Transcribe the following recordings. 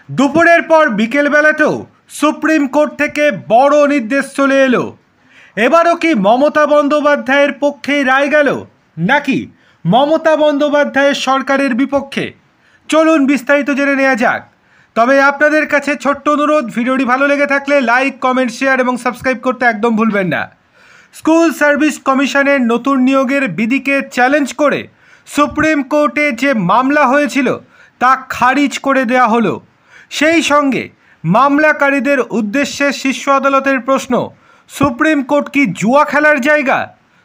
দুপুরের পর বিকেলবেলাতেও supreme court থেকে বড় নির্দেশ চলে এলো। এবারও কি মমতা বন্দ্যোপাধ্যায়ের পক্ষেই রায় গেল, নাকি মমতা বন্দ্যোপাধ্যায়ের সরকারের বিপক্ষে? চলুন বিস্তারিত জেনে নেওয়া যাক। তবে আপনাদের কাছে ছোট্ট অনুরোধ, ভিডিওটি ভালো লেগে থাকলে লাইক, কমেন্ট, শেয়ার এবং সাবস্ক্রাইব করতে একদম ভুলবেন না। স্কুল সার্ভিস কমিশনের নতুন নিয়োগের বিধিকে চ্যালেঞ্জ করে সুপ্রিম কোর্টে যে মামলা হয়েছিল তা খারিজ করে দেওয়া হলো। সেই সঙ্গে মামলাকারীদের উদ্দেশ্যে শীর্ষ আদালতের প্রশ্ন, সুপ্রিম কোর্ট কি জুয়া খেলার জায়গা?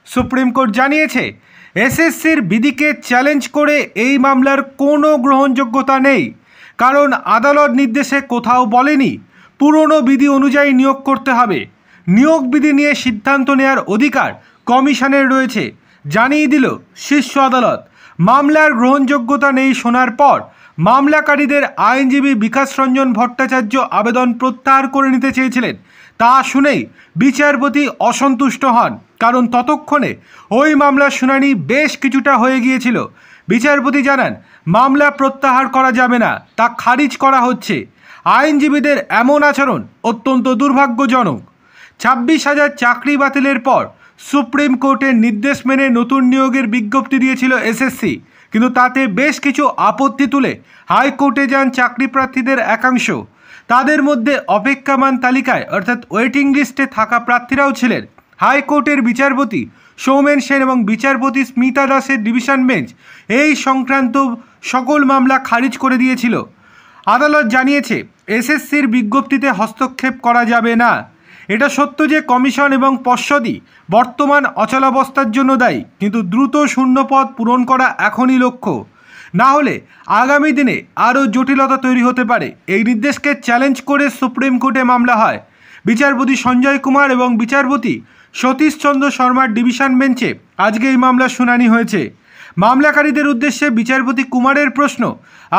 সুপ্রিম কোর্ট জানিয়েছে, এসএসসির বিধিকে চ্যালেঞ্জ করে এই মামলার কোনো গ্রহণযোগ্যতা নেই, কারণ আদালত নির্দেশে কোথাও বলেনি পুরনো বিধি অনুযায়ী নিয়োগ করতে হবে। নিয়োগ বিধি নিয়ে সিদ্ধান্ত নেওয়ার অধিকার কমিশনের রয়েছে, জানিয়ে দিল শীর্ষ আদালত। মামলার গ্রহণযোগ্যতা নেই শোনার পর মামলাকারীদের আইনজীবী বিকাশ রঞ্জন ভট্টাচার্য আবেদন প্রত্যাহার করে নিতে চেয়েছিলেন। তা শুনেই বিচারপতি অসন্তুষ্ট হন, কারণ ততক্ষণে ওই মামলার শুনানি বেশ কিছুটা হয়ে গিয়েছিল। বিচারপতি জানান, মামলা প্রত্যাহার করা যাবে না, তা খারিজ করা হচ্ছে। আইনজীবীদের এমন আচরণ অত্যন্ত দুর্ভাগ্যজনক। 26,000 চাকরি বাতিলের পর সুপ্রিম কোর্টের নির্দেশ মেনে নতুন নিয়োগের বিজ্ঞপ্তি দিয়েছিল এসএসসি, কিন্তু তাতে বেশ কিছু আপত্তি তুলে হাইকোর্টে যান চাকরি প্রার্থীদের একাংশ। তাদের মধ্যে অপেক্ষামান তালিকায় অর্থাৎ ওয়েটিং লিস্টে থাকা প্রার্থীরাও ছিলেন। হাইকোর্টের বিচারপতি সৌমেন সেন এবং বিচারপতি স্মিতা দাসের ডিভিশন বেঞ্চ এই সংক্রান্ত সকল মামলা খারিজ করে দিয়েছিল। আদালত জানিয়েছে, এসএসসির বিজ্ঞপ্তিতে হস্তক্ষেপ করা যাবে না। এটা সত্য যে কমিশন এবং পর্ষদই বর্তমান অচলাবস্থার জন্য দায়ী, কিন্তু দ্রুত শূন্যপদ পূরণ করা এখনই লক্ষ্য। না হলে আগামী দিনে আরও জটিলতা তৈরি হতে পারে। এই নির্দেশকে চ্যালেঞ্জ করে সুপ্রিম কোর্টে মামলা হয়। বিচারপতি সঞ্জয় কুমার এবং বিচারপতি সতীশচন্দ্র শর্মার ডিভিশন বেঞ্চে আজকে এই মামলার শুনানি হয়েছে। মামলাকারীদের উদ্দেশ্যে বিচারপতি কুমারের প্রশ্ন,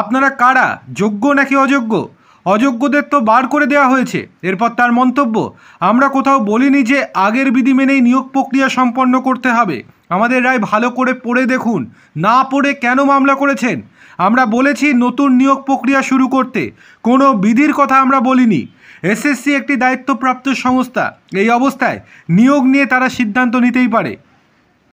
আপনারা কারা, যোগ্য নাকি অযোগ্য? অযোগ্যদের তো বার করে দেওয়া হয়েছে। এরপর তার মন্তব্য, আমরা কোথাও বলিনি যে আগের বিধি মেনেই নিয়োগ প্রক্রিয়া সম্পন্ন করতে হবে। আমাদের রায় ভালো করে পড়ে দেখুন, না পড়ে কেন মামলা করেছেন? আমরা বলেছি নতুন নিয়োগ প্রক্রিয়া শুরু করতে, কোনো বিধির কথা আমরা বলিনি। এসএসসি একটি দায়িত্বপ্রাপ্ত সংস্থা, এই অবস্থায় নিয়োগ নিয়ে তারা সিদ্ধান্ত নিতেই পারে।